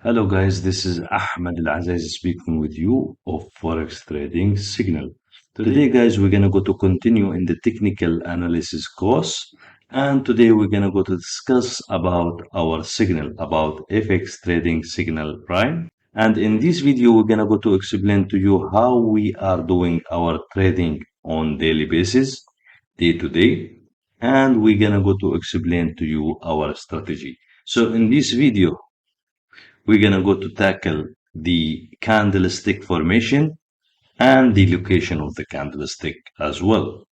Hello guys, this is Ahmed Al-Aziz speaking with you of Forex Trading Signal. Today guys, we're gonna go to continue in the technical analysis course, and today we're gonna go to discuss about our signal, about FX trading signal, right? And in this video, we're gonna go to explain to you how we are doing our trading on daily basis, day to day, and we're gonna go to explain to you our strategy. So in this video, we're going to go to tackle the candlestick formation and the location of the candlestick as well.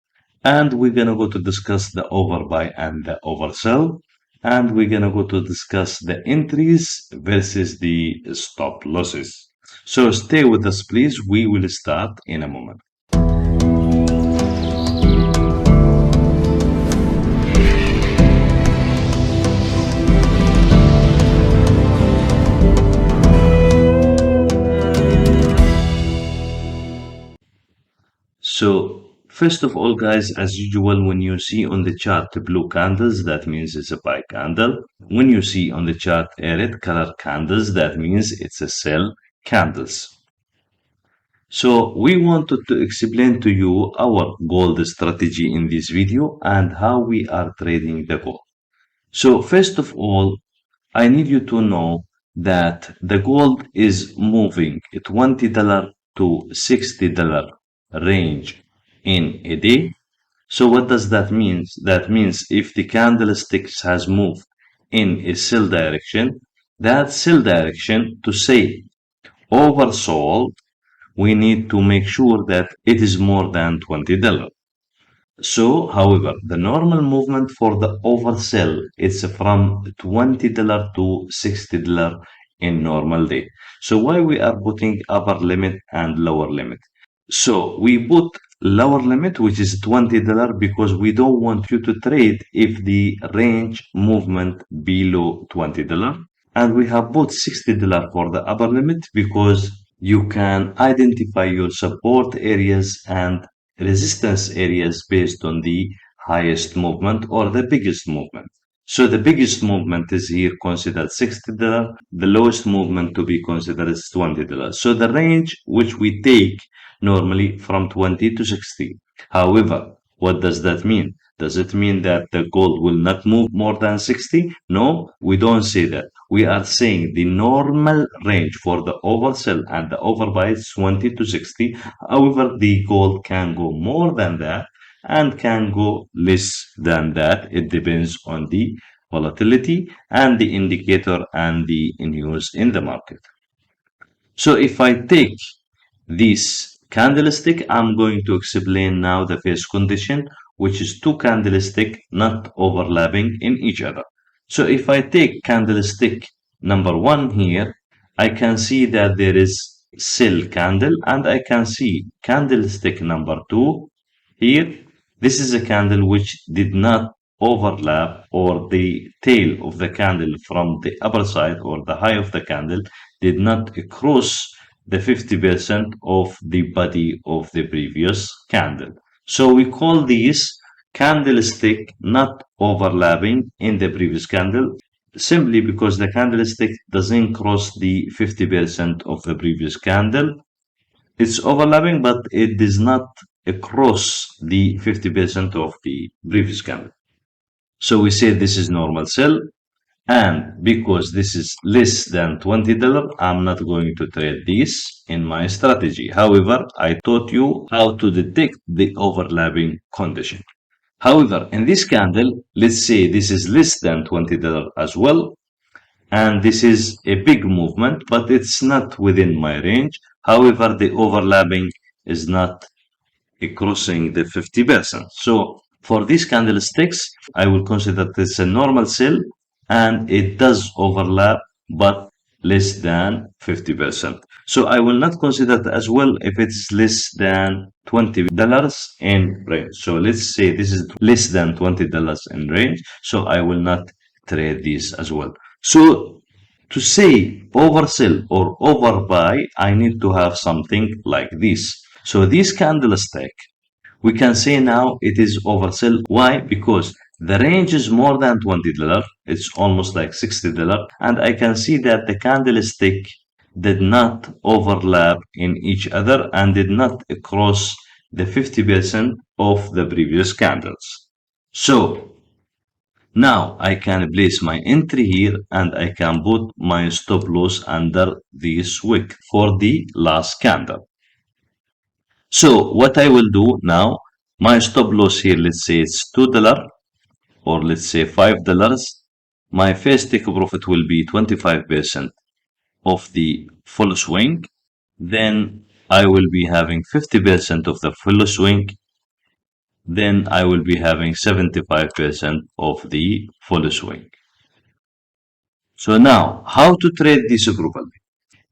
And we're going to go to discuss the overbuy and the oversell. And we're going to go to discuss the entries versus the stop losses. So stay with us, please. We will start in a moment. So, first of all, guys, as usual, when you see on the chart blue candles, that means it's a buy candle. When you see on the chart a red color candles, that means it's a sell candles. So, we wanted to explain to you our gold strategy in this video and how we are trading the gold. So, first of all, I need you to know that the gold is moving $20 to $60 range in a day. So what does that mean? That means if the candlesticks has moved in a sell direction, that sell direction to say oversold, we need to make sure that it is more than $20. So, however, the normal movement for the oversell is from $20 to $60 in normal day. So why we are putting upper limit and lower limit? So we put lower limit, which is $20, because we don't want you to trade if the range movement below $20. And we have put $60 for the upper limit because you can identify your support areas and resistance areas based on the highest movement or the biggest movement. So the biggest movement is here considered $60. The lowest movement to be considered is $20. So the range which we take normally from 20 to 60. However, what does that mean? Does it mean that the gold will not move more than 60? No, we don't say that. We are saying the normal range for the oversell and the overbuy is 20 to 60. However, the gold can go more than that and can go less than that. It depends on the volatility and the indicator and the news in the market. So if I take this candlestick, I'm going to explain now the first condition, which is two candlesticks not overlapping in each other. So if I take candlestick number one here, I can see that there is sell candle, and I can see candlestick number two here. This is a candle which did not overlap, or the tail of the candle from the upper side or the high of the candle did not cross the 50% of the body of the previous candle. So we call these candlestick not overlapping in the previous candle, simply because the candlestick doesn't cross the 50% of the previous candle. It's overlapping, but it does not cross the 50% of the previous candle. So we say this is normal sell, and because this is less than $20, I'm not going to trade this in my strategy. However, I taught you how to detect the overlapping condition. However, in this candle, let's say this is less than $20 as well, and this is a big movement, but it's not within my range. However, the overlapping is not crossing the 50%. So for these candlesticks, I will consider this a normal sell, and it does overlap, but less than 50%. So I will not consider that as well if it's less than $20 in range. So let's say this is less than $20 in range. So I will not trade this as well. So to say oversell or overbuy, I need to have something like this. So this candlestick, we can say now it is oversell. Why? Because The range is more than $20. It's almost like $60. And I can see that the candlestick did not overlap in each other and did not cross the 50% of the previous candles. So now I can place my entry here and I can put my stop loss under this wick for the last candle. So what I will do now, my stop loss here, let's say it's $2 or let's say $5. My first take profit will be 25% of the full swing. Then I will be having 50% of the full swing. Then I will be having 75% of the full swing. So now, how to trade this properly?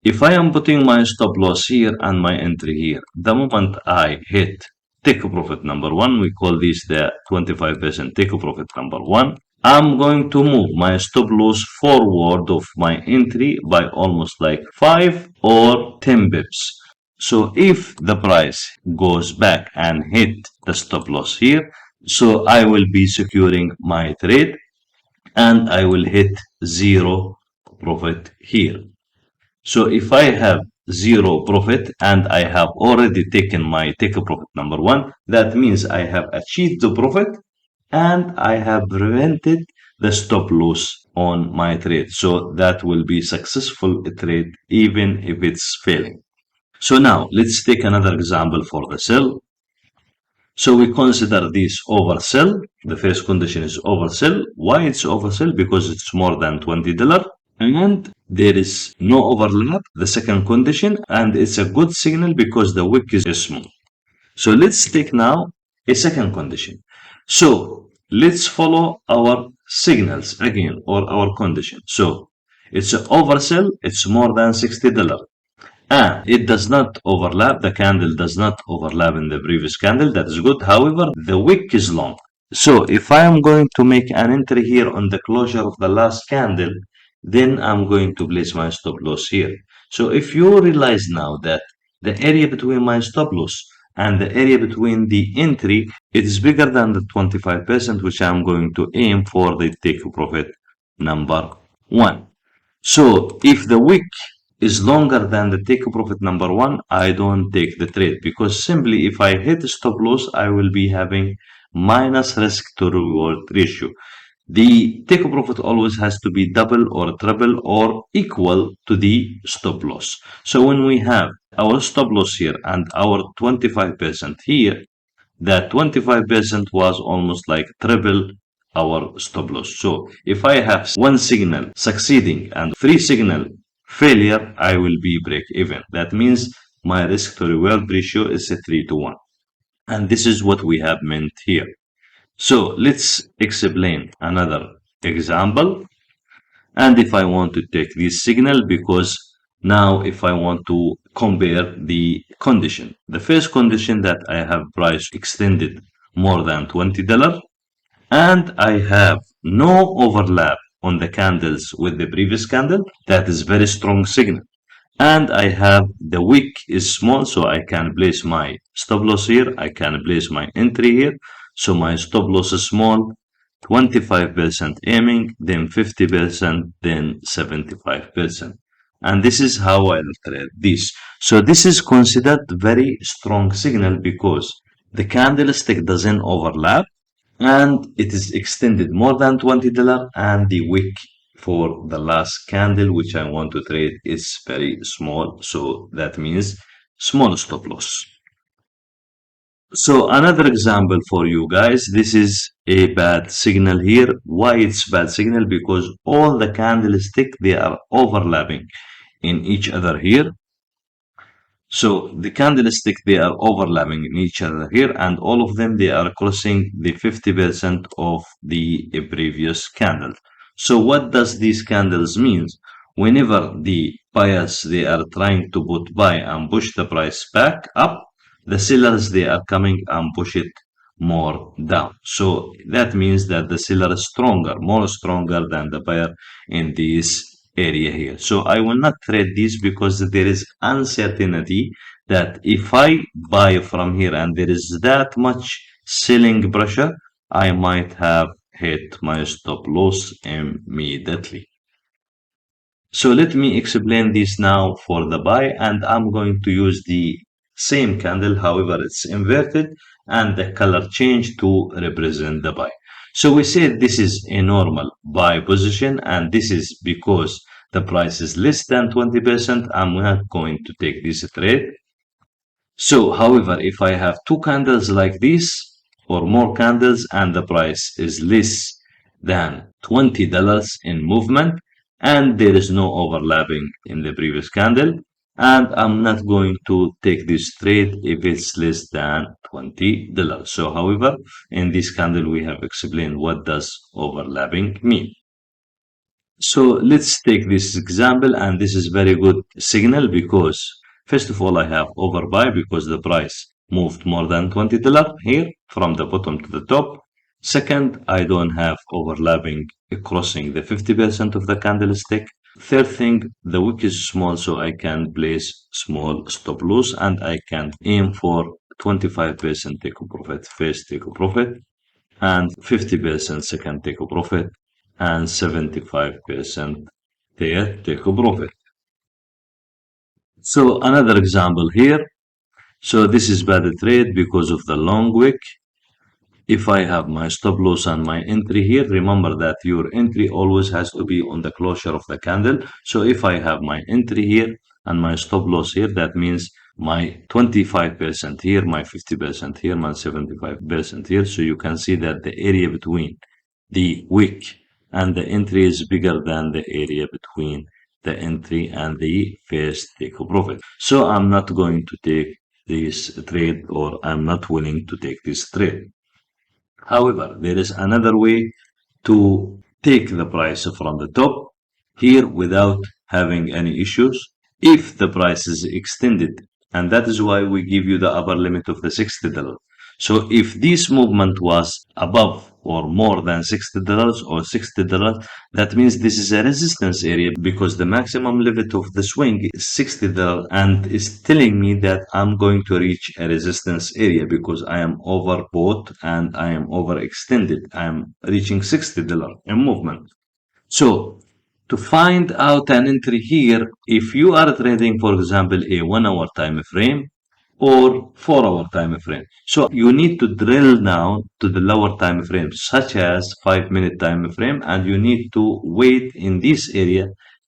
If I am putting my stop loss here and my entry here, the moment I hit take profit number one, we call this the 25% take profit number one, I'm going to move my stop loss forward of my entry by almost like 5 or 10 bips. So if the price goes back and hit the stop loss here, so I will be securing my trade and I will hit zero profit here. So if I have zero profit and I have already taken my take profit number one, that means I have achieved the profit and I have prevented the stop loss on my trade. So that will be successful trade even if it's failing. So now let's take another example for the sell. So we consider this oversell. The first condition is oversell. Why it's oversell? Because it's more than $20 and there is no overlap, the second condition, and it's a good signal because the wick is small. So let's take now a second condition. So let's follow our signals again or our condition. So it's an oversell, it's more than $60. And it does not overlap, the candle does not overlap in the previous candle, that is good. However, the wick is long. So if I am going to make an entry here on the closure of the last candle, then I'm going to place my stop loss here. So if you realize now that the area between my stop loss and the area between the entry, it is bigger than the 25%, which I'm going to aim for the take profit number one. So if the wick is longer than the take profit number one, I don't take the trade because simply if I hit stop loss, I will be having minus risk to reward ratio. The take profit always has to be double or triple or equal to the stop loss. So when we have our stop loss here and our 25% here, that 25% was almost like triple our stop loss. So if I have one signal succeeding and three signal failure, I will be break even. That means my risk to reward ratio is a 3 to 1. And this is what we have meant here. So let's explain another example. And if I want to take this signal, because now if I want to compare the condition, the first condition that I have price extended more than $20 and I have no overlap on the candles with the previous candle, that is very strong signal. And I have the wick is small, so I can place my stop loss here, I can place my entry here. So my stop loss is small, 25% aiming, then 50%, then 75%. And this is how I'll trade this. So this is considered very strong signal because the candlestick doesn't overlap and it is extended more than $20 and the wick for the last candle which I want to trade is very small, so that means small stop loss. So another example for you guys, this is a bad signal here. Why it's bad signal? Because all the candlestick they are overlapping in each other here. So the candlestick they are overlapping in each other here and all of them they are crossing the 50% of the previous candle. So what does these candles means? Whenever the buyers they are trying to put buy and push the price back up, the sellers they are coming and push it more down. So that means that the seller is stronger, more stronger than the buyer in this area here. So I will not trade this because there is uncertainty that if I buy from here and there is that much selling pressure, I might have hit my stop loss immediately. So let me explain this now for the buy, and I'm going to use the same candle, however it's inverted and the color change to represent the buy. So we said this is a normal buy position, and this is because the price is less than 20%. I'm not going to take this trade. So, however, if I have two candles like this or more candles and the price is less than $20 in movement and there is no overlapping in the previous candle, and I'm not going to take this trade if it's less than $20. So, however, in this candle we have explained what does overlapping mean. So let's take this example, and this is very good signal because first of all I have overbuy because the price moved more than $20 here from the bottom to the top. Second, I don't have overlapping crossing the 50% of the candlestick. Third thing, the wick is small, so I can place small stop loss and I can aim for 25% take a profit, first take a profit, and 50% second take a profit, and 75% third take a profit. So another example here. So this is bad trade because of the long wick. If I have my stop loss and my entry here, remember that your entry always has to be on the closure of the candle. So if I have my entry here and my stop loss here, that means my 25% here, my 50% here, my 75% here. So you can see that the area between the wick and the entry is bigger than the area between the entry and the first take profit. So I'm not going to take this trade, or I'm not willing to take this trade. However, there is another way to take the price from the top here without having any issues if the price is extended. And that is why we give you the upper limit of the $60. So if this movement was above or more than $60 or $60, that means this is a resistance area because the maximum limit of the swing is $60 and is telling me that I'm going to reach a resistance area because I am overbought and I am overextended. I am reaching $60 in movement. So to find out an entry here, if you are trading, for example, a 1 hour time frame or 4 hour time frame, so you need to drill down to the lower time frame, such as 5 minute time frame, and you need to wait in this area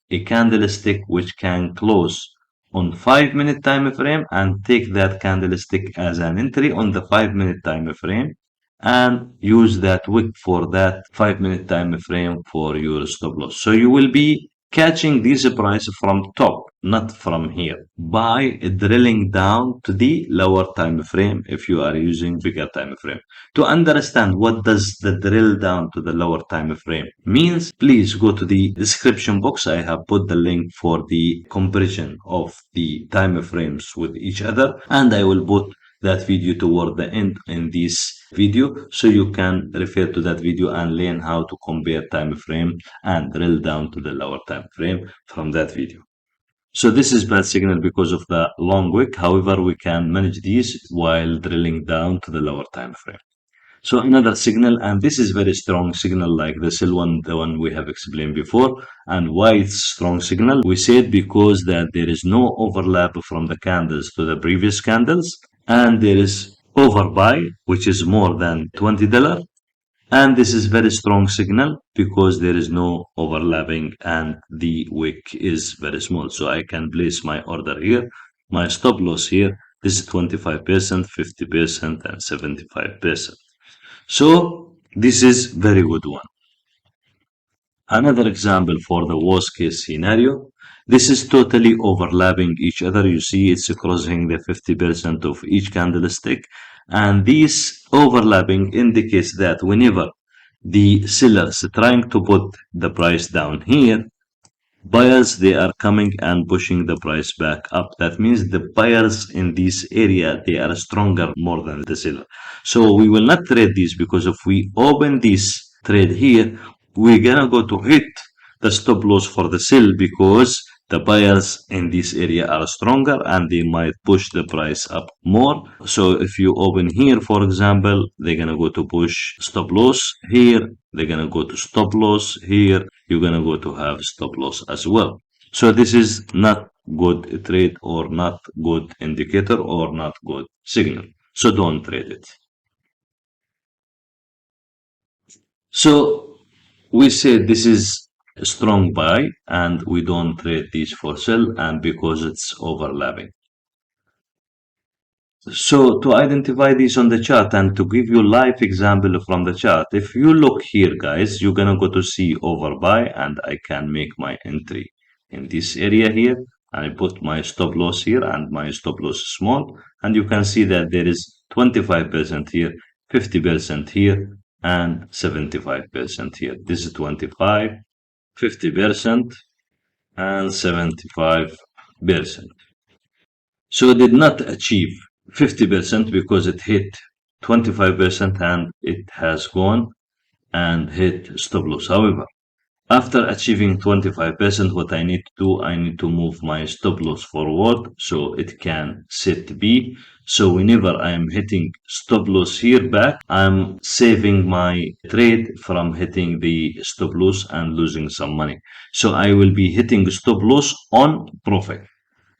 a candlestick which can close on 5 minute time frame and take that candlestick as an entry on the 5 minute time frame and use that wick for that 5 minute time frame for your stop loss. So you will be catching this price from top, not from here, by drilling down to the lower time frame if you are using bigger time frame. To understand what does the drill down to the lower time frame means, please go to the description box. I have put the link for the comparison of the time frames with each other, and I will put that video toward the end in this video so you can refer to that video and learn how to compare time frame and drill down to the lower time frame from that video. So this is bad signal because of the long wick. However, we can manage this while drilling down to the lower time frame. So another signal, and this is very strong signal like the sell one, the one we have explained before. And why it's strong signal? We said because that there is no overlap from the candles to the previous candles, and there is overbuy, which is more than $20. And this is very strong signal because there is no overlapping and the wick is very small. So I can place my order here, my stop loss here. This is 25%, 50%, and 75%. So this is very good one. Another example for the worst case scenario. This is totally overlapping each other. You see it's crossing the 50% of each candlestick. And this overlapping indicates that whenever the sellers trying to put the price down here, buyers they are coming and pushing the price back up. That means the buyers in this area they are stronger more than the seller. So we will not trade this because if we open this trade here, we're gonna go to hit the stop loss for the sell because The buyers in this area are stronger and they might push the price up more. So if you open here, for example, they're gonna go to push stop loss here, they're gonna go to stop loss here, you're gonna go to have stop loss as well. So this is not good trade or not good indicator or not good signal. So don't trade it. So we say this is a strong buy and we don't trade these for sell and because it's overlapping. So to identify these on the chart and to give you live example from the chart, if you look here guys, you're gonna go to see overbuy and I can make my entry in this area here and I put my stop loss here and my stop loss is small and you can see that there is 25% here, 50% here and 75% here. This is 25, 50% and 75%. So it did not achieve 50% because it hit 25% and it has gone and hit stop loss. However, after achieving 25%, what I need to do, I need to move my stop loss forward so it can set B. So whenever I am hitting stop loss here back, I'm saving my trade from hitting the stop loss and losing some money. So I will be hitting stop loss on profit.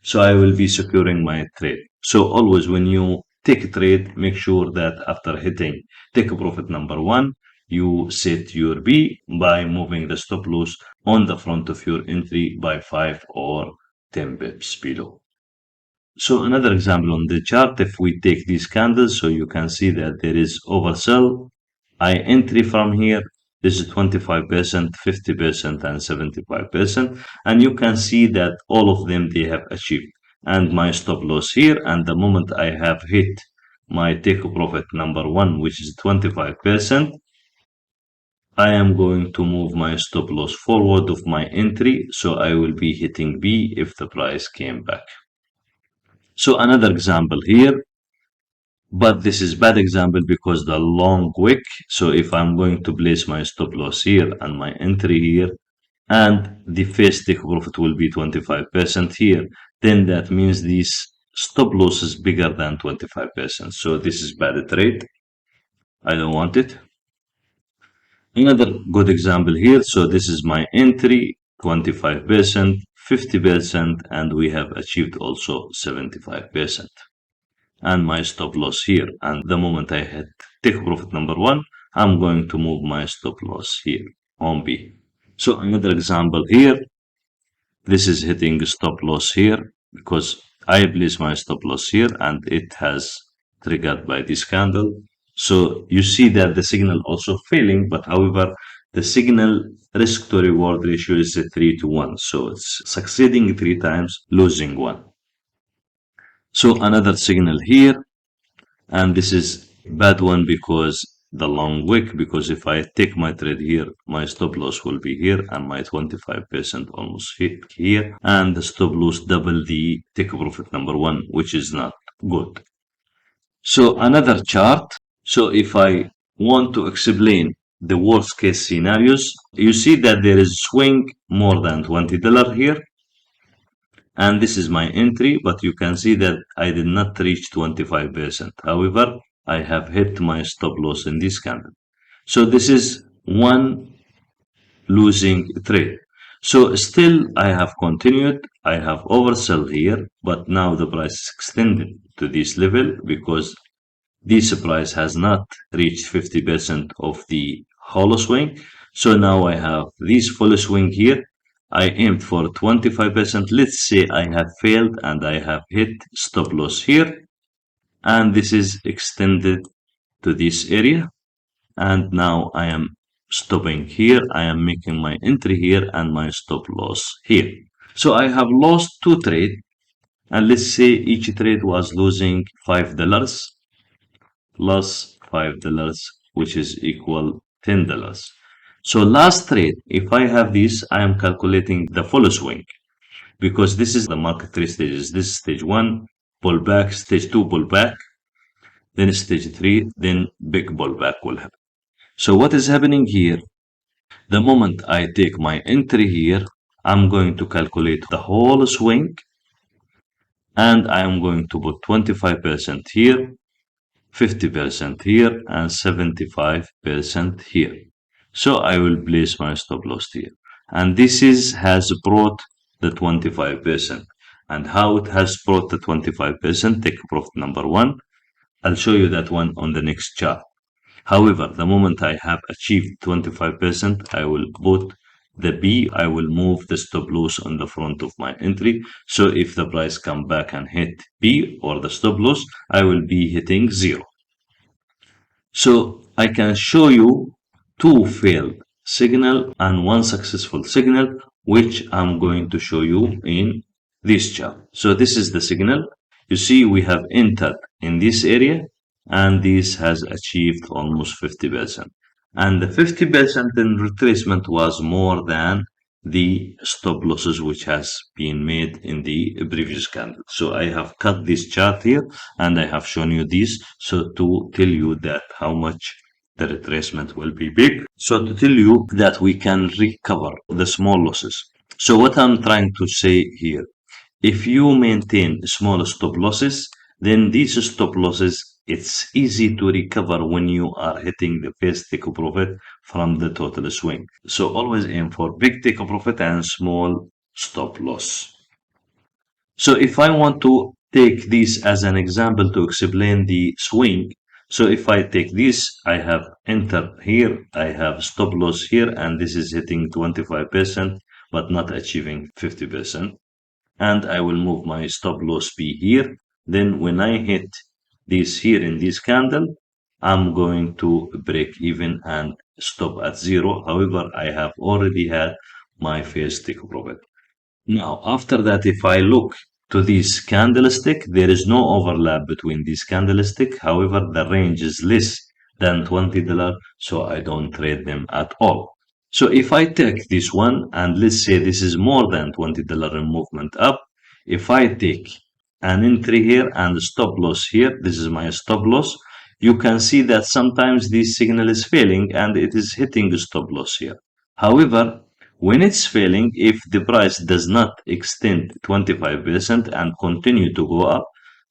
So I will be securing my trade. So always when you take a trade, make sure that after hitting take a profit number one, you set your B by moving the stop loss on the front of your entry by 5 or 10 pips below. So another example on the chart, if we take these candles, so you can see that there is oversell. I entry from here, this is 25%, 50%, and 75%. And you can see that all of them, they have achieved. And my stop loss here, and the moment I have hit my take profit number one, which is 25%, I am going to move my stop loss forward of my entry. So I will be hitting B if the price came back. So another example here, but this is bad example because the long wick. So if I'm going to place my stop loss here and my entry here, and the first take profit will be 25% here, then that means this stop loss is bigger than 25%. So this is bad trade. I don't want it. Another good example here. So this is my entry, 25%, 50%, and we have achieved also 75%. And my stop loss here. And the moment I hit take profit number one, I'm going to move my stop loss here on B. So another example here, this is hitting stop loss here because I place my stop loss here and it has triggered by this candle. So you see that the signal also failing, but however, the signal risk to reward ratio is 3 to 1. So it's succeeding 3 times, losing 1. So another signal here, and this is bad one because the long wick, because if I take my trade here, my stop loss will be here and my 25% almost hit here, and the stop loss double the take profit number one, which is not good. So another chart. So if I want to explain the worst case scenarios, you see that there is swing more than $20 here, and this is my entry, but you can see that I did not reach 25%. However, I have hit my stop loss in this candle. So this is one losing trade. So still I have continued, I have oversell here, but now the price is extended to this level because this price has not reached 50% of the hollow swing. So now I have this full swing here. I aimed for 25%. Let's say I have failed and I have hit stop loss here. And this is extended to this area. And now I am stopping here. I am making my entry here and my stop loss here. So I have lost two trades. And let's say each trade was losing $5 plus $5, which is equal $10. So last trade, if I have this, I am calculating the full swing because this is the market three stages. This is stage one, pullback, stage two, pullback, then stage three, then big pullback will happen. So what is happening here? The moment I take my entry here, I'm going to calculate the whole swing, and I am going to put 25% here, 50% here, and 75% here. So I will place my stop loss here. And this is has brought the 25%. And how it has brought the 25%, take profit number one. I'll show you that one on the next chart. However, the moment I have achieved 25%, I will put the B, I will move the stop loss on the front of my entry. So if the price come back and hit B or the stop loss, I will be hitting 0. So I can show you two failed signal and one successful signal, which I'm going to show you in this chart. So this is the signal. You see, we have entered in this area, and this has achieved almost 50%. And the 50% in retracement was more than the stop losses which has been made in the previous candle. So I have cut this chart here and I have shown you this so to tell you that how much the retracement will be big. So to tell you that we can recover the small losses. So what I'm trying to say here, if you maintain small stop losses, then these stop losses, it's easy to recover when you are hitting the first take profit from the total swing. So always aim for big take profit and small stop loss. So if I want to take this as an example to explain the swing, so if I take this, I have enter here, I have stop loss here, and this is hitting 25%, but not achieving 50%. And I will move my stop loss B here. Then when I hit this here in this candle, I'm going to break even and stop at 0. However, I have already had my first take profit. Now, after that, if I look to this candlestick, there is no overlap between this candlestick. However, the range is less than $20, so I don't trade them at all. So if I take this one, and let's say this is more than $20 in movement up, if I take an entry here and a stop loss here, this is my stop loss, you can see that sometimes this signal is failing and it is hitting the stop loss here. However, when it's failing, if the price does not extend 25% and continue to go up,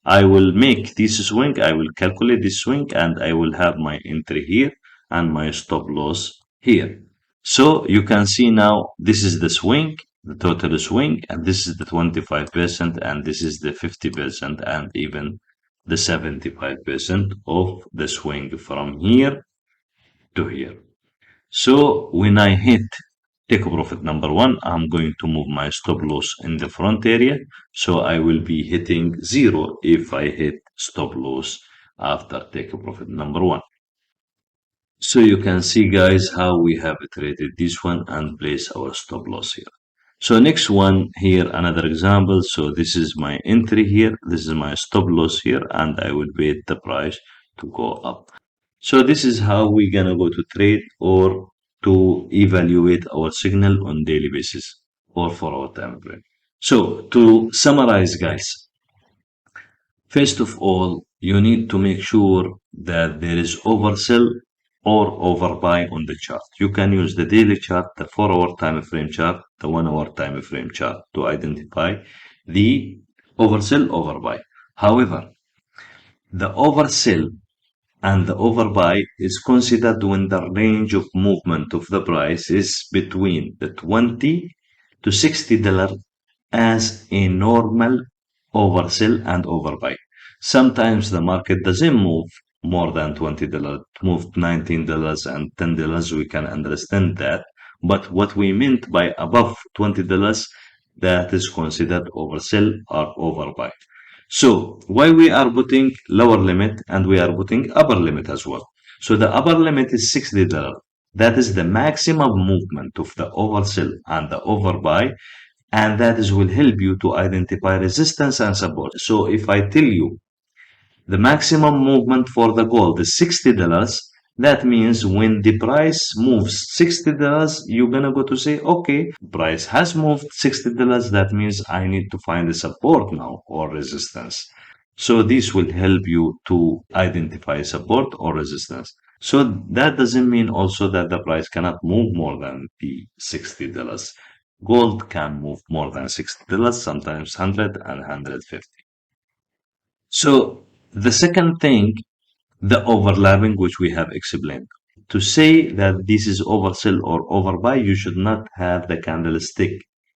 I will make this swing, I will calculate this swing, and I will have my entry here and my stop loss here. So you can see now this is the swing, the total swing, and this is the 25%, and this is the 50%, and even the 75% of the swing from here to here. So when I hit take profit number one, I'm going to move my stop loss in the front area. So I will be hitting 0 if I hit stop loss after take profit number one. So you can see guys how we have traded this one and place our stop loss here. So next one here, another example. So this is my entry here. This is my stop loss here, and I will wait the price to go up. So this is how we're gonna go to trade or to evaluate our signal on daily basis or for our time frame. So to summarize, guys, first of all, you need to make sure that there is oversell or overbuy on the chart. You can use the daily chart, the 4-hour time frame chart, the 1-hour time frame chart to identify the oversell, overbuy. However, the oversell and the overbuy is considered when the range of movement of the price is between the 20 to $60 as a normal oversell and overbuy. Sometimes the market doesn't move more than $20, it moved $19 and $10, we can understand that. But what we meant by above $20, that is considered oversell or overbuy. So why we are putting lower limit and we are putting upper limit as well. So the upper limit is $60. That is the maximum movement of the oversell and the overbuy, and that is will help you to identify resistance and support. So if I tell you the maximum movement for the gold is $60, that means when the price moves $60, you're gonna go to say, okay, price has moved $60, that means I need to find a support now or resistance. So this will help you to identify support or resistance. So that doesn't mean also that the price cannot move more than the $60. Gold can move more than $60, sometimes 100 and 150. So the second thing, the overlapping, which we have explained. To say that this is oversell or overbuy, you should not have the candlestick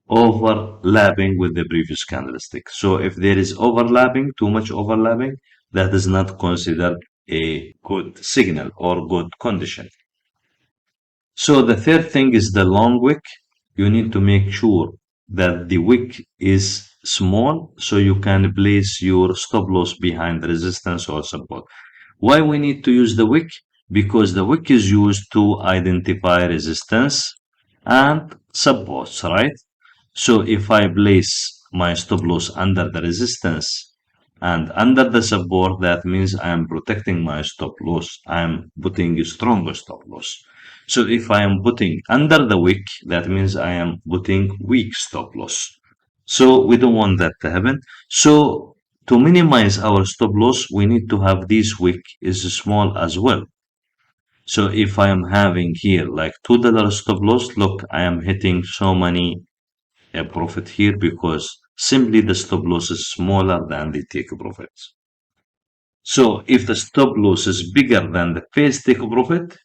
overlapping with the previous candlestick. So if there is overlapping, too much overlapping, that is not considered a good signal or good condition. So the third thing is the long wick. You need to make sure that the wick is small so you can place your stop loss behind the resistance or support. Why we need to use the wick? Because the wick is used to identify resistance and supports, right? So if I place my stop loss under the resistance and under the support, that means I am protecting my stop loss. I am putting a stronger stop loss. So if I am putting under the wick, that means I am putting weak stop loss. So we don't want that to happen. So to minimize our stop loss, we need to have this wick is small as well. So if I am having here like $2 stop loss, look, I am hitting so many profit here because simply the stop loss is smaller than the take profits. So if the stop loss is bigger than the face take profit,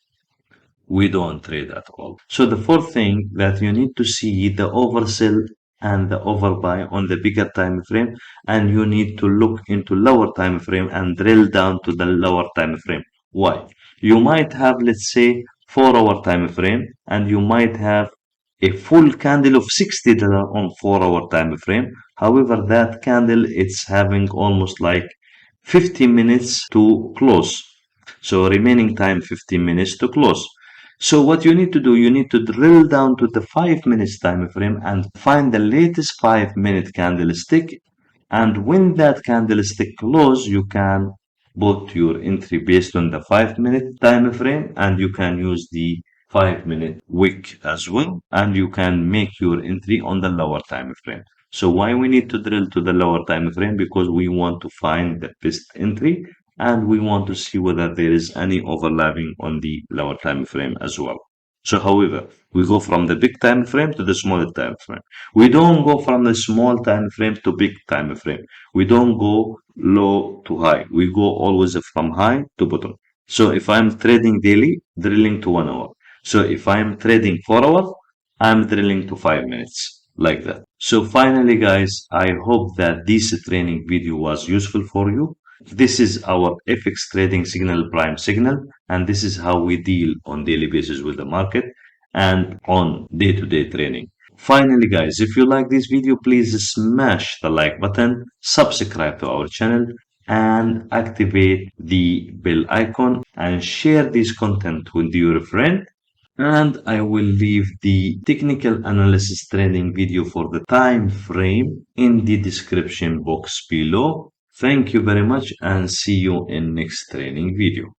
we don't trade at all. So the fourth thing that you need to see the oversell and the overbuy on the bigger time frame, and you need to look into lower time frame and drill down to the lower time frame. Why? You might have, let's say, 4-hour time frame, and you might have a full candle of $60 on 4-hour time frame. However, that candle it's having almost like 50 minutes to close. So remaining time 15 minutes to close. So what you need to do, you need to drill down to the 5 minutes time frame and find the latest 5 minute candlestick. And when that candlestick close, you can put your entry based on the 5 minute time frame, and you can use the 5 minute wick as well, and you can make your entry on the lower time frame. So why we need to drill to the lower time frame? Because we want to find the best entry and we want to see whether there is any overlapping on the lower time frame as well. So however, we go from the big time frame to the smaller time frame. We don't go from the small time frame to big time frame. We don't go low to high. We go always from high to bottom. So if I'm trading daily, drilling to 1 hour. So if I'm trading 4 hours, I'm drilling to 5 minutes like that. So finally, guys, I hope that this training video was useful for you. This is our FX trading signal prime signal, and this is how we deal on daily basis with the market and on day-to-day trading. Finally, guys, if you like this video, please smash the like button, subscribe to our channel, and activate the bell icon and share this content with your friend. And I will leave the technical analysis training video for the time frame in the description box below. Thank you very much and see you in next training video.